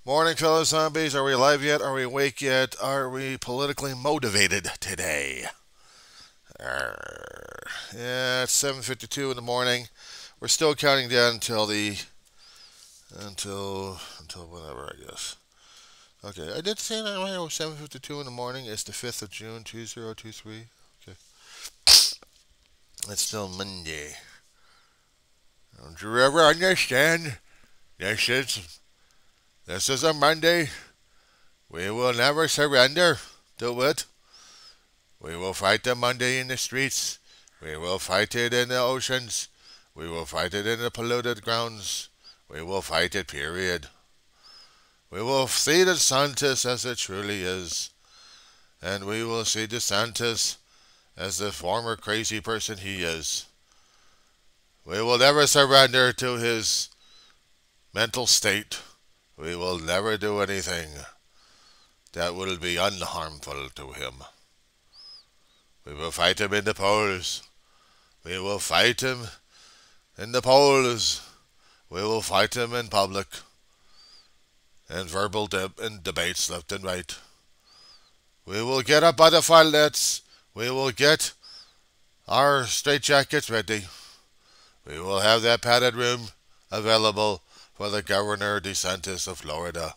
Morning, fellow zombies. Are we alive yet? Are we awake yet? Are we politically motivated today? Yeah, it's 7:52 in the morning. We're still counting down until whenever, I guess. Okay, I did say that right. It was 7:52 in the morning. It's the 5th of June, 2023. Okay, it's still Monday. Don't you ever understand? This is this is a Monday. We will never surrender to it. We will fight the Monday in the streets. We will fight it in the oceans. We will fight it in the polluted grounds. We will fight it, period. We will see Desantis as it truly is. And we will see Desantis as the former crazy person he is. We will never surrender to his mental state. We will never do anything that will be unharmful to him. We will fight him in the polls. We will fight him in the polls. We will fight him in public. And verbal debates left and right. We will get up by the file nets. We will get our straitjackets ready. We will have that padded room available for the Governor Desantis of Florida.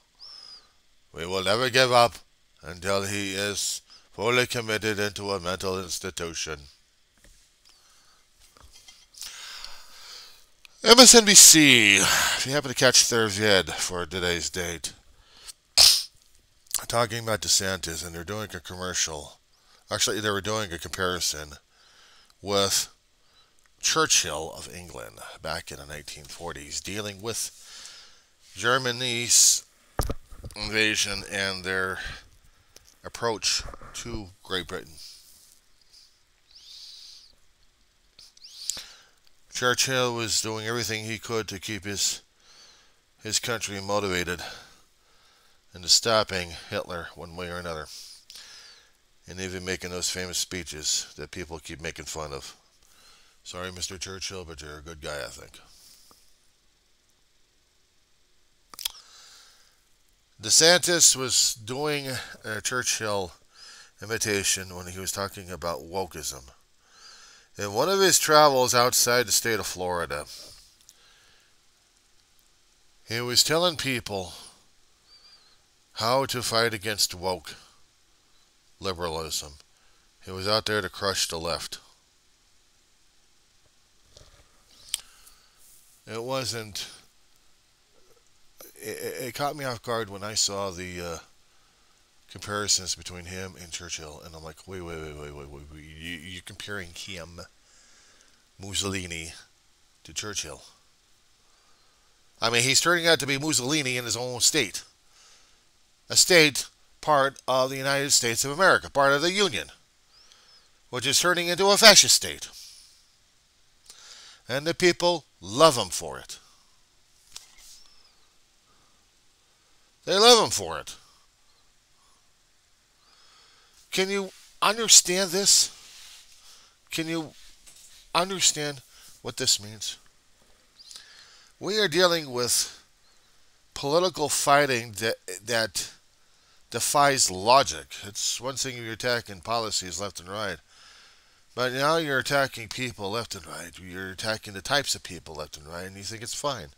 We will never give up until he is fully committed into a mental institution. MSNBC, if you happen to catch their vid for today's date, talking about DeSantis, and they're doing a commercial. Actually, they were doing a comparison with Churchill of England back in the 1940s, dealing with Germany's invasion and their approach to Great Britain. Churchill was doing everything he could to keep his country motivated into stopping Hitler one way or another. And even making those famous speeches that people keep making fun of. Sorry, Mr. Churchill, but you're a good guy, I think. DeSantis was doing a Churchill imitation when he was talking about wokeism. In one of his travels outside the state of Florida, he was telling people how to fight against woke liberalism. He was out there to crush the left. It wasn't. It caught me off guard when I saw the comparisons between him and Churchill, and I'm like, wait. You're comparing him, Mussolini, to Churchill. I mean, he's turning out to be Mussolini in his own state. A state part of the United States of America, part of the Union, which is turning into a fascist state. And the people love him for it. They love him for it. Can you understand this? Can you understand what this means? We are dealing with political fighting that defies logic. It's one thing you're attacking policies left and right, but now you're attacking people left and right. You're attacking the types of people left and right, and you think it's fine.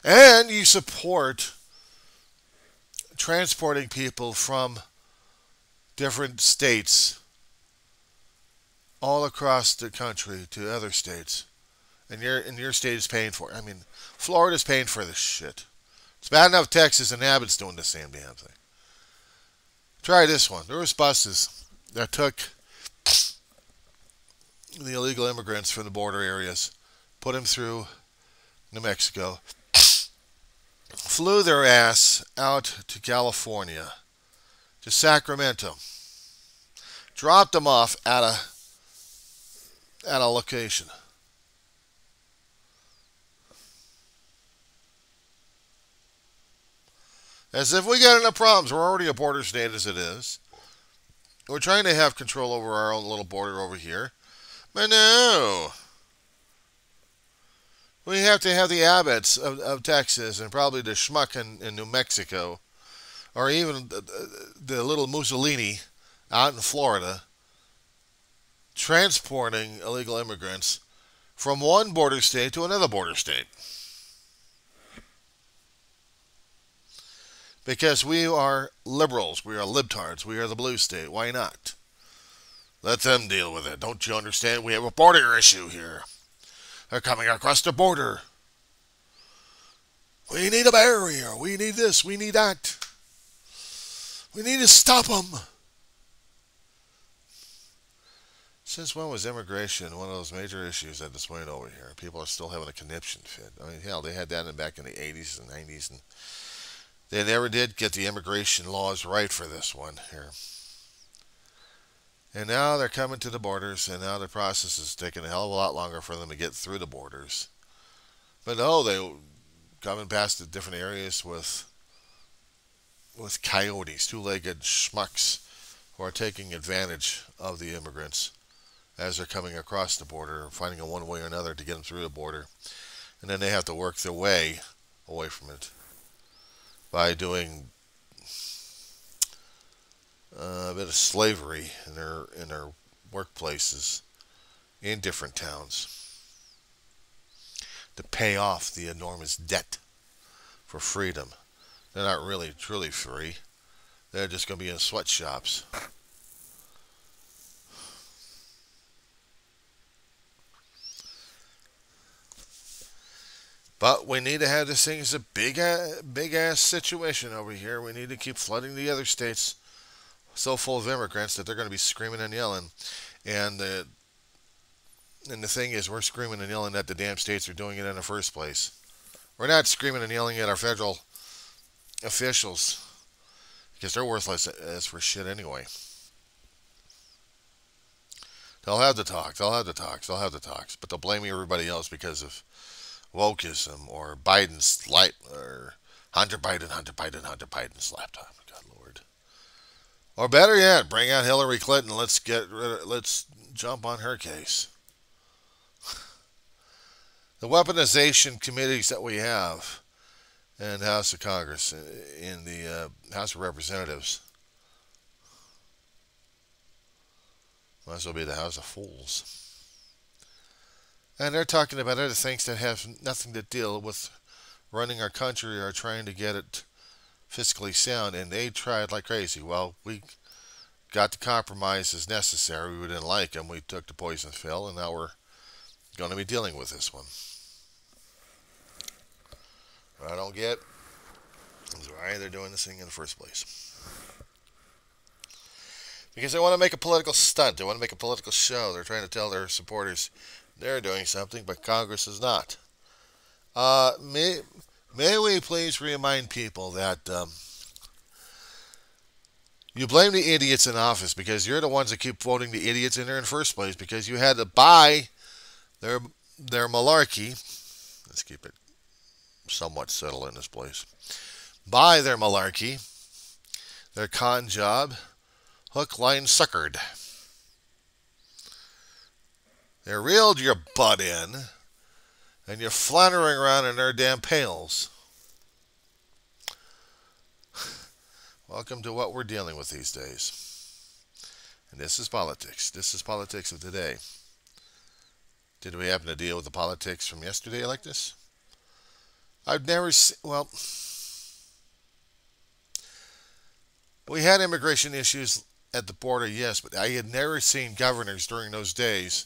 And you support transporting people from different states all across the country to other states. And your state is paying for it. I mean, Florida's paying for this shit. It's bad enough Texas and Abbott's doing the same damn thing. Try this one. There was buses that took the illegal immigrants from the border areas, put them through New Mexico, flew their ass out to California, to Sacramento, dropped them off at a location. As if we got enough problems. We're already a border state as it is. We're trying to have control over our own little border over here. But no. We have to have the Abbotts of Texas and probably the schmuck in New Mexico, or even the little Mussolini out in Florida, transporting illegal immigrants from one border state to another border state. Because we are liberals, we are libtards, we are the blue state. Why not? Let them deal with it. Don't you understand? We have a border issue here. They're coming across the border. We need a barrier. We need this. We need that. We need to stop them. Since when was immigration one of those major issues at this point over here? People are still having a conniption fit. I mean, hell, they had that back in the 80s and 90s, and they never did get the immigration laws right for this one here. And now they're coming to the borders, and now the process is taking a hell of a lot longer for them to get through the borders. But no, they coming past the different areas with coyotes, two-legged schmucks who are taking advantage of the immigrants as they're coming across the border, finding a one way or another to get them through the border. And then they have to work their way away from it by doing a bit of slavery in their workplaces in different towns to pay off the enormous debt for freedom. They're not really truly free. They're just going to be in sweatshops. But we need to have this thing as a big ass situation over here. We need to keep flooding the other states so full of immigrants that they're going to be screaming and yelling. And the thing is, we're screaming and yelling that the damn states are doing it in the first place. We're not screaming and yelling at our federal officials because they're worthless as for shit anyway. They'll have the talk, but they'll blame everybody else because of wokeism or Biden's light or Hunter Biden's laptop. God Lord. Or better yet, bring out Hillary Clinton. Let's jump on her case. The weaponization committees that we have in the House of Congress, in the House of Representatives, might as well be the House of Fools. And they're talking about other things that have nothing to deal with running our country or trying to get it fiscally sound. And they tried like crazy. Well, we got the compromises necessary. We didn't like them. We took the poison pill, and now we're going to be dealing with this one. What I don't get is why they're doing this thing in the first place. Because they want to make a political stunt. They want to make a political show. They're trying to tell their supporters they're doing something, but Congress is not. May we please remind people that you blame the idiots in office because you're the ones that keep voting the idiots in there in the first place because you had to buy their malarkey. Let's keep it somewhat settled in this place. Buy their malarkey, their con job, hook, line, suckered. They reeled your butt in, and you're floundering around in their damn pails. Welcome to what we're dealing with these days. And this is politics. This is politics of today. Did we happen to deal with the politics from yesterday like this? I've never seen, well, we had immigration issues at the border, yes, but I had never seen governors during those days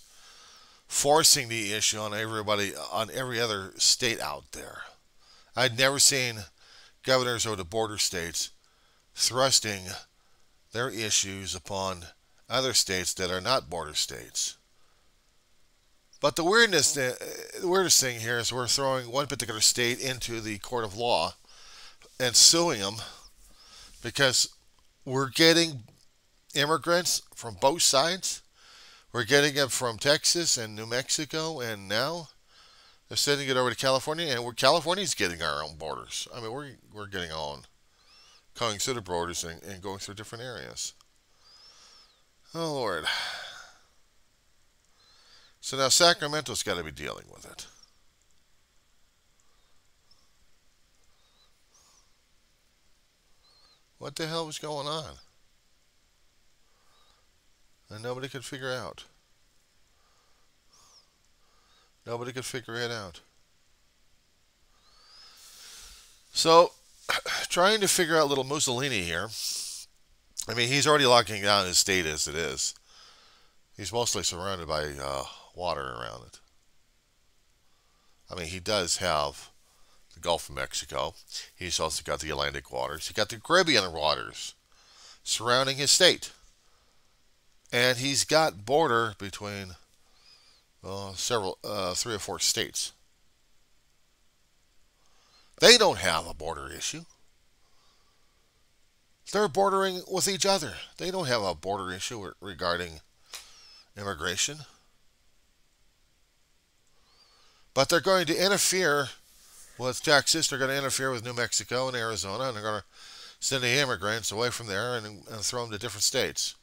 forcing the issue on everybody, on every other state out there. I'd never seen governors of the border states thrusting their issues upon other states that are not border states. But the weirdest thing here is we're throwing one particular state into the court of law and suing them because we're getting immigrants from both sides. We're getting them from Texas and New Mexico, and now they're sending it over to California, and California's getting our own borders. I mean, we're getting on, going through the borders and going through different areas. Oh, Lord. So now Sacramento's got to be dealing with it. What the hell was going on? And nobody could figure out. Nobody could figure it out. So, trying to figure out little Mussolini here. I mean, he's already locking down his state as it is. He's mostly surrounded by water around it. I mean, he does have the Gulf of Mexico. He's also got the Atlantic waters. He's got the Caribbean waters surrounding his state. And he's got border between three or four states. They don't have a border issue. They're bordering with each other. They don't have a border issue regarding immigration. But they're going to interfere with Texas. They're going to interfere with New Mexico and Arizona, and they're going to send the immigrants away from there and throw them to different states.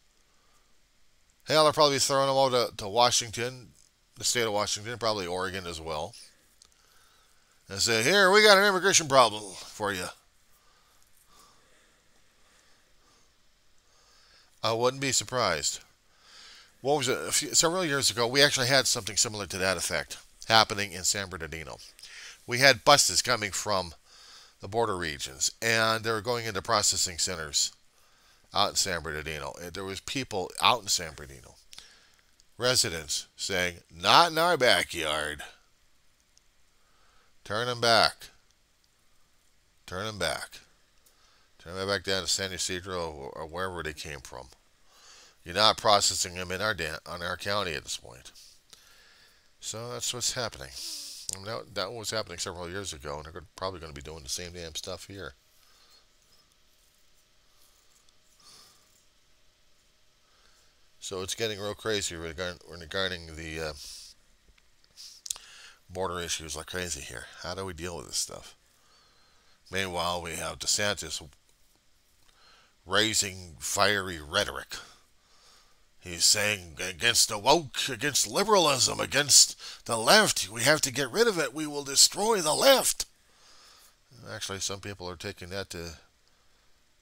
Hell, they'll probably be throwing them over to Washington, the state of Washington, probably Oregon as well. And say, here, we got an immigration problem for you. I wouldn't be surprised. What was it? Several years ago, we actually had something similar to that effect happening in San Bernardino. We had buses coming from the border regions, and they were going into processing centers out in San Bernardino. And there was people out in San Bernardino, residents, saying, not in our backyard. Turn them back. Turn them back. Turn them back down to San Ysidro or wherever they came from. You're not processing them in on our county at this point. So that's what's happening. And that was happening several years ago, and they're probably going to be doing the same damn stuff here. So it's getting real crazy regarding the border issues like crazy here. How do we deal with this stuff? Meanwhile, we have Desantis raising fiery rhetoric. He's saying against the woke, against liberalism, against the left. We have to get rid of it. We will destroy the left. Actually, some people are taking that to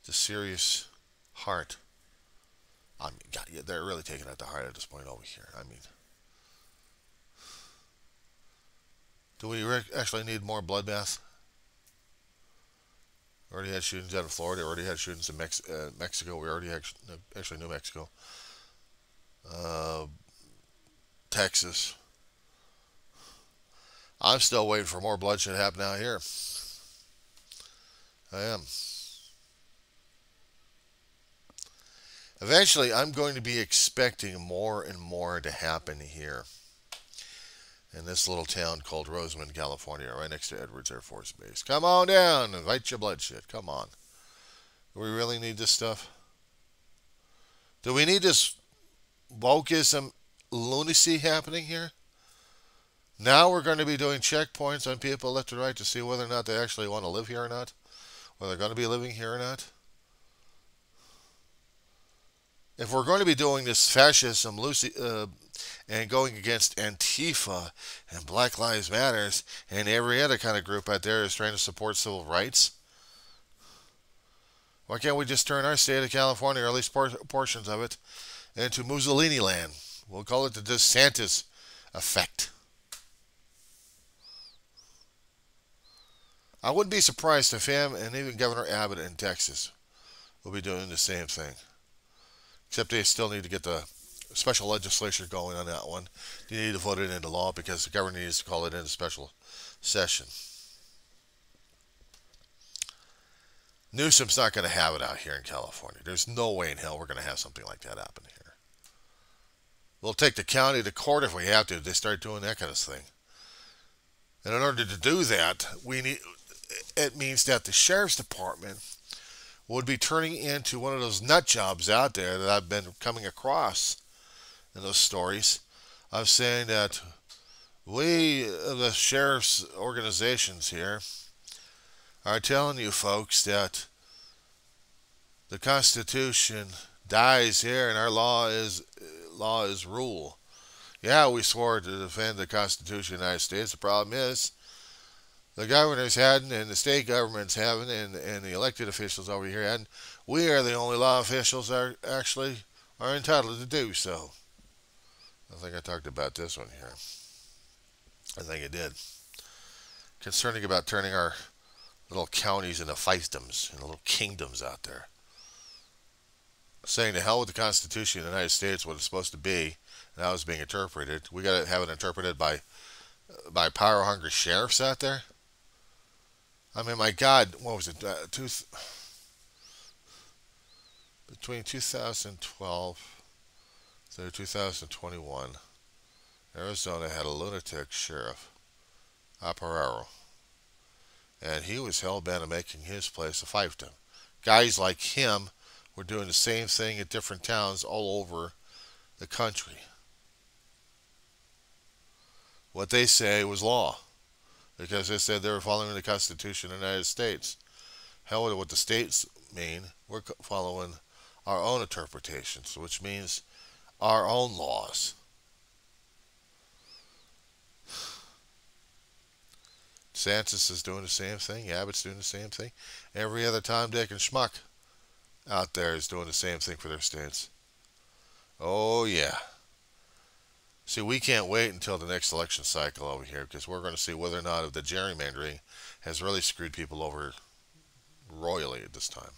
serious heart. I mean, God, yeah, they're really taking it to heart at this point over here. I mean, do we actually need more bloodbath? We already had shootings out of Florida. We already had shootings in Mexico. We already had, actually, New Mexico. Texas. I'm still waiting for more bloodshed to happen out here. I am. Eventually, I'm going to be expecting more and more to happen here in this little town called Roseman, California, right next to Edwards Air Force Base. Come on down, invite your bloodshed. Come on. Do we really need this stuff? Do we need this wokeism lunacy happening here? Now we're going to be doing checkpoints on people left and right to see whether or not they actually want to live here or not, whether they're going to be living here or not. If we're going to be doing this fascism and going against Antifa and Black Lives Matters and every other kind of group out there is trying to support civil rights, why can't we just turn our state of California, or at least portions of it, into Mussolini land? We'll call it the Desantis effect. I wouldn't be surprised if him and even Governor Abbott in Texas will be doing the same thing. Except they still need to get the special legislature going on that one. They need to vote it into law because the governor needs to call it into special session. Newsom's not going to have it out here in California. There's no way in hell we're going to have something like that happen here. We'll take the county to court if we have to. They start doing that kind of thing. And in order to do that, it means that the sheriff's department would be turning into one of those nut jobs out there that I've been coming across in those stories of saying that we, the sheriff's organizations here, are telling you folks that the Constitution dies here and our law is rule. Yeah, we swore to defend the Constitution of the United States. The problem is the governors hadn't, and the state governments haven't, and the elected officials over here hadn't. We are the only law officials that actually are entitled to do so. I think I talked about this one here. I think I did. Concerning about turning our little counties into fiefdoms and little kingdoms out there. Saying to hell with the Constitution of the United States, what it's supposed to be, and how it's being interpreted. We got to have it interpreted by power-hungry sheriffs out there. I mean, my God, what was it? Between 2012 through 2021, Arizona had a lunatic sheriff, Appararo, and he was hell-bent on making his place a fiefdom. Guys like him were doing the same thing at different towns all over the country. What they say was law, because they said they were following the Constitution of the United States. Hell with what the states mean, we're following our own interpretations, which means our own laws. Desantis is doing the same thing. Abbott's doing the same thing. Every other Tom, Dick, and Schmuck out there is doing the same thing for their states. Oh, yeah. See, we can't wait until the next election cycle over here, because we're going to see whether or not if the gerrymandering has really screwed people over royally at this time.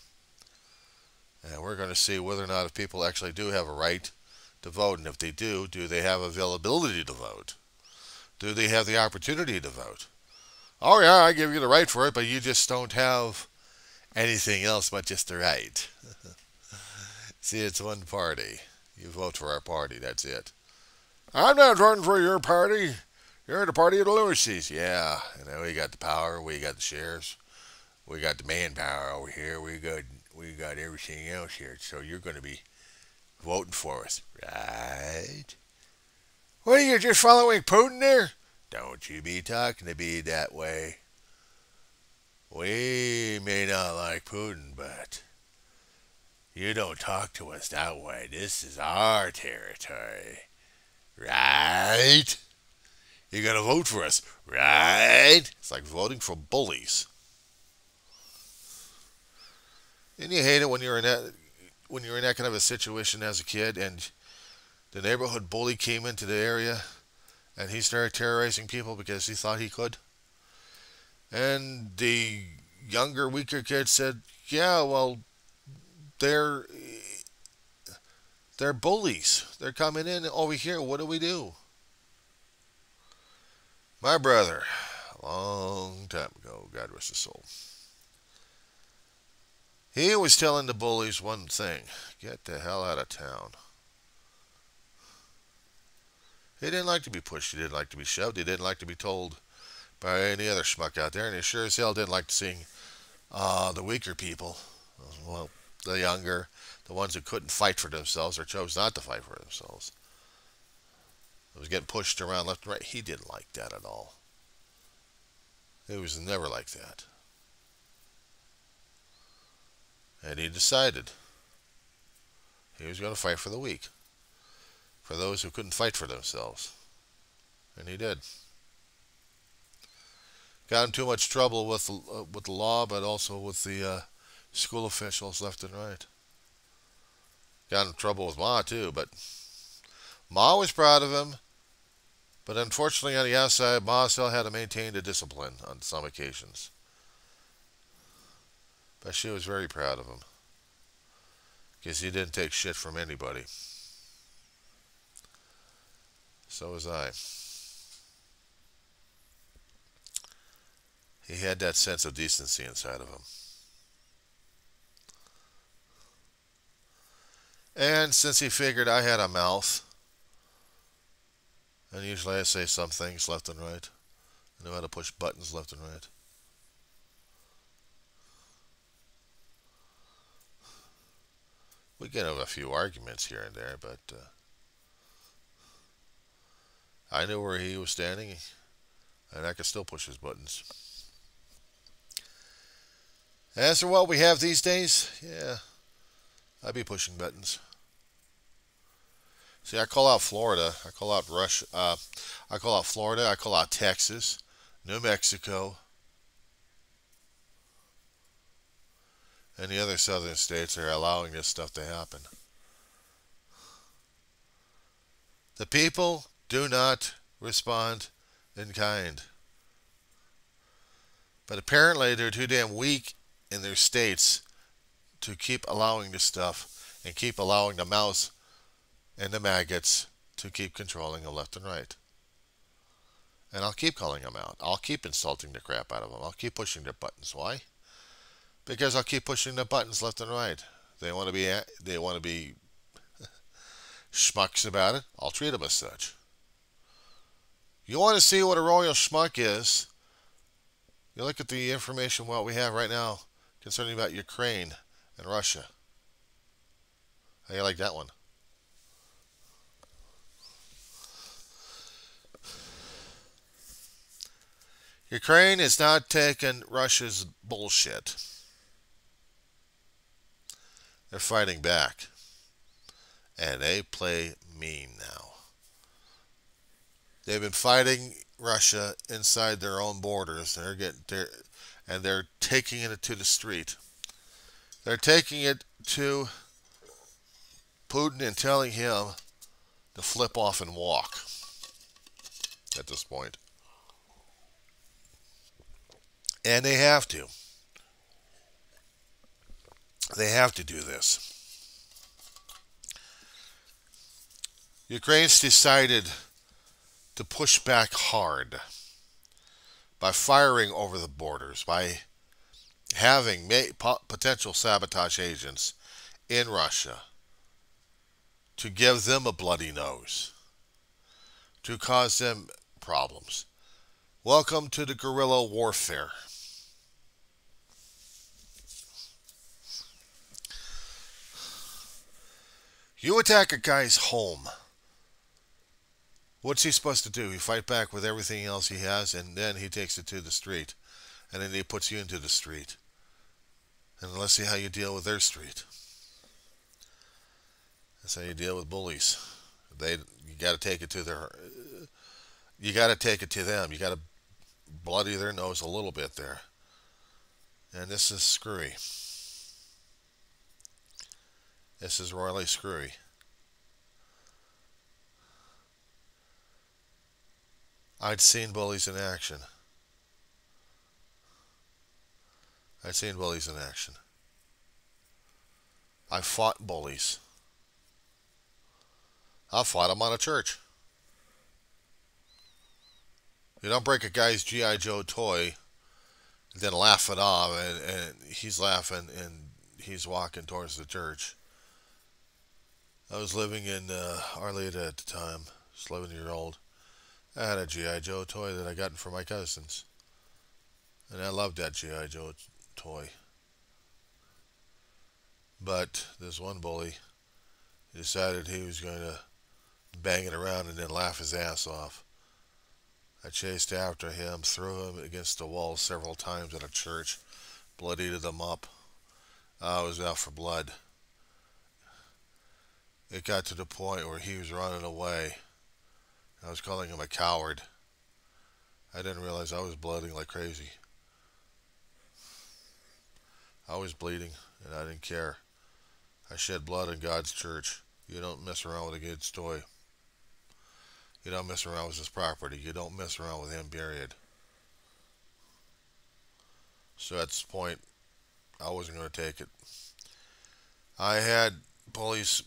And we're going to see whether or not if people actually do have a right to vote, and if they do they have availability to vote? Do they have the opportunity to vote? Oh yeah, I give you the right for it, but you just don't have anything else but just the right. See, it's one party. You vote for our party, that's it. I'm not voting for your party. You're the party of the Lewises. Yeah, and then we got the power, we got the sheriffs, we got the manpower over here, we got everything else here, so you're going to be voting for us, right? What are you, just following Putin there? Don't you be talking to me that way. We may not like Putin, but you don't talk to us that way. This is our territory, right? You're going to vote for us, right? It's like voting for bullies. And you hate it when you're in that kind of a situation as a kid, and the neighborhood bully came into the area, and he started terrorizing people because he thought he could. And the younger, weaker kid said, "Yeah, well, they're bullies. They're coming in over here. What do we do?" My brother, a long time ago, God rest his soul, he was telling the bullies one thing: get the hell out of town. He didn't like to be pushed. He didn't like to be shoved. He didn't like to be told by any other schmuck out there. And he sure as hell didn't like seeing the weaker people, well, the younger, the ones who couldn't fight for themselves or chose not to fight for themselves. It was getting pushed around left and right. He didn't like that at all. He was never like that. And he decided he was going to fight for the weak, for those who couldn't fight for themselves. And he did. Got in too much trouble with the law, but also with the school officials left and right. Got in trouble with Ma too, but Ma was proud of him. But unfortunately on the outside, Ma still had to maintain the discipline on some occasions. But she was very proud of him, because he didn't take shit from anybody. So was I. He had that sense of decency inside of him. And since he figured I had a mouth, and usually I say some things left and right, I know how to push buttons left and right. We get into a few arguments here and there, but I knew where he was standing, and I could still push his buttons. As for what we have these days, yeah, I'd be pushing buttons. See, I call out Florida, I call out Russia, I call out Florida, I call out Texas, New Mexico, and the other southern states are allowing this stuff to happen. The people do not respond in kind. But apparently they're too damn weak in their states to keep allowing this stuff and keep allowing the mouse and the maggots to keep controlling them left and right. And I'll keep calling them out. I'll keep insulting the crap out of them. I'll keep pushing their buttons. Why? Because I'll keep pushing the buttons left and right. They want to be schmucks about it. I'll treat them as such. You want to see what a royal schmuck is? You look at the information what we have right now concerning about Ukraine and Russia. How do you like that one? Ukraine is not taking Russia's bullshit. They're fighting back. And they play mean now. They've been fighting Russia inside their own borders. They're taking it to the street. They're taking it to Putin and telling him to flip off and walk at this point. And they have to. They have to do this. Ukraine's decided to push back hard by firing over the borders, by having potential sabotage agents in Russia to give them a bloody nose, to cause them problems. Welcome to the guerrilla warfare. You attack a guy's home. What's he supposed to do? He fight back with everything else he has, and then he takes it to the street. And then he puts you into the street. And let's see how you deal with their street. That's how you deal with bullies. You got to take it to you got to take it to them. You got to bloody their nose a little bit there. And this is screwy. This is royally screwy. I'd seen bullies in action. I've seen bullies in action. I fought bullies. I fought them on a church. You don't break a guy's G.I. Joe toy, then laugh it off, and he's laughing, and he's walking towards the church. I was living in Arleta at the time, just 11-year-old. I had a G.I. Joe toy that I got from my cousins. And I loved that G.I. Joe toy. But this one bully decided he was going to bang it around and then laugh his ass off. I chased after him, threw him against the wall several times at a church, bloodied him up. I was out for blood. It got to the point where he was running away. I was calling him a coward. I didn't realize I was blooding like crazy. I was bleeding, and I didn't care. I shed blood in God's church. You don't mess around with a kid's toy. You don't mess around with his property. You don't mess around with him, period. So at this point, I wasn't going to take it. I had bullies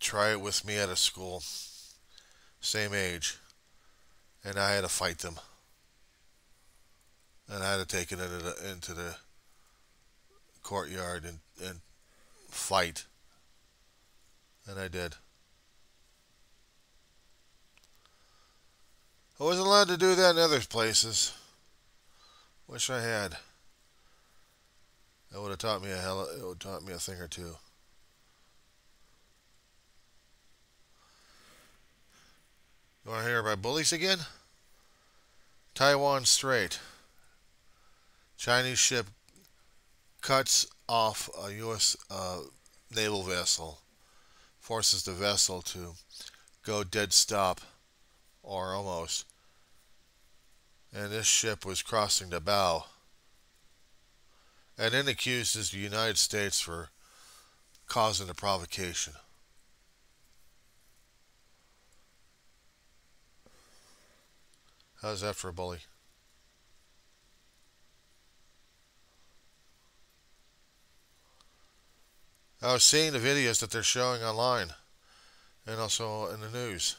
try it with me at a school, same age, and I had to fight them. And I had to take it into the courtyard and fight. And I did. I wasn't allowed to do that in other places. Wish I had. That would have taught me it would have taught me a thing or two. You want to hear about bullies again? Taiwan Strait. Chinese ship cuts off a U.S. naval vessel, forces the vessel to go dead stop, or almost. And this ship was crossing the bow, and then accuses the United States for causing the provocation. How's that for a bully? I was seeing the videos that they're showing online and also in the news.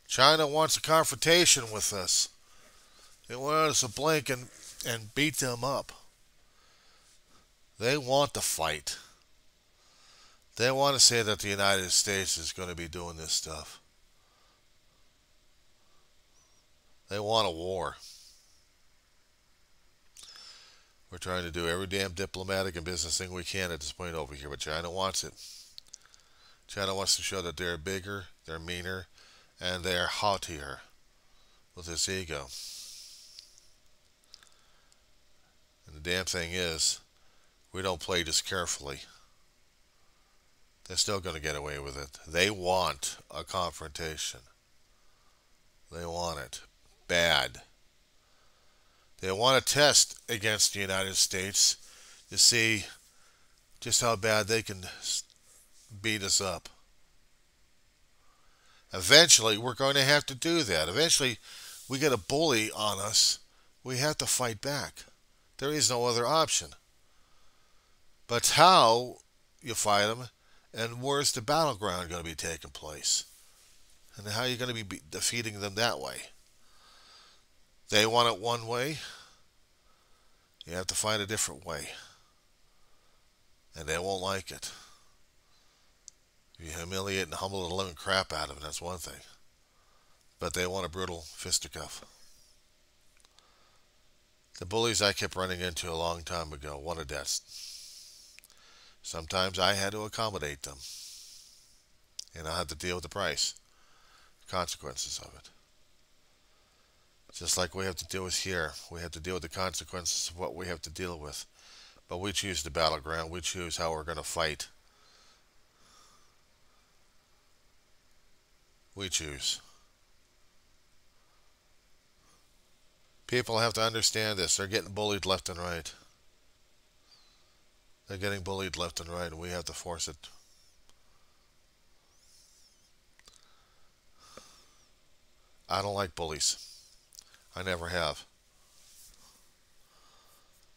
China wants a confrontation with us. They want us to blink and beat them up. They want to fight. They want to say that the United States is going to be doing this stuff. They want a war. We're trying to do every damn diplomatic and business thing we can at this point over here, but China wants it. China wants to show that they're bigger, they're meaner, and they're haughtier with this ego. And the damn thing is, we don't play this carefully. They're still going to get away with it. They want a confrontation. They want it bad. They want to test against the United States to see just how bad they can beat us up. Eventually, we're going to have to do that. Eventually, we get a bully on us. We have to fight back. There is no other option. But how you fight them, and where's the battleground going to be taking place? And how are you going to be defeating them that way? They want it one way. You have to find a different way. And they won't like it. You humiliate and humble the living crap out of them, that's one thing. But they want a brutal fisticuff. The bullies I kept running into a long time ago wanted that. Sometimes I had to accommodate them. And I had to deal with the price, consequences of it. Just like we have to deal with here. We have to deal with the consequences of what we have to deal with. But we choose the battleground. We choose how we're going to fight. We choose. People have to understand this. They're getting bullied left and right. They're getting bullied left and right, and we have to force it. I don't like bullies. I never have.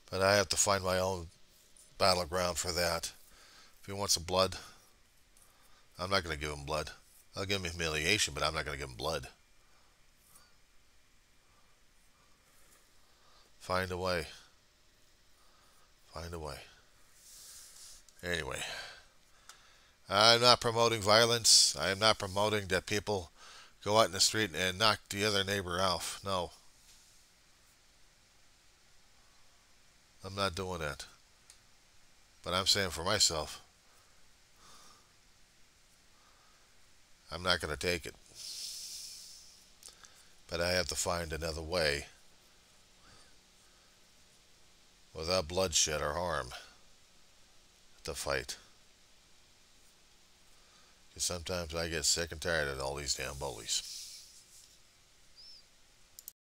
But I have to find my own battleground for that. If he wants some blood, I'm not going to give him blood. I'll give him humiliation, but I'm not going to give him blood. Find a way. Find a way. Anyway, I'm not promoting violence. I am not promoting that people go out in the street and knock the other neighbor off. No. I'm not doing that. But I'm saying for myself, I'm not going to take it. But I have to find another way without bloodshed or harm to fight. Because sometimes I get sick and tired of all these damn bullies.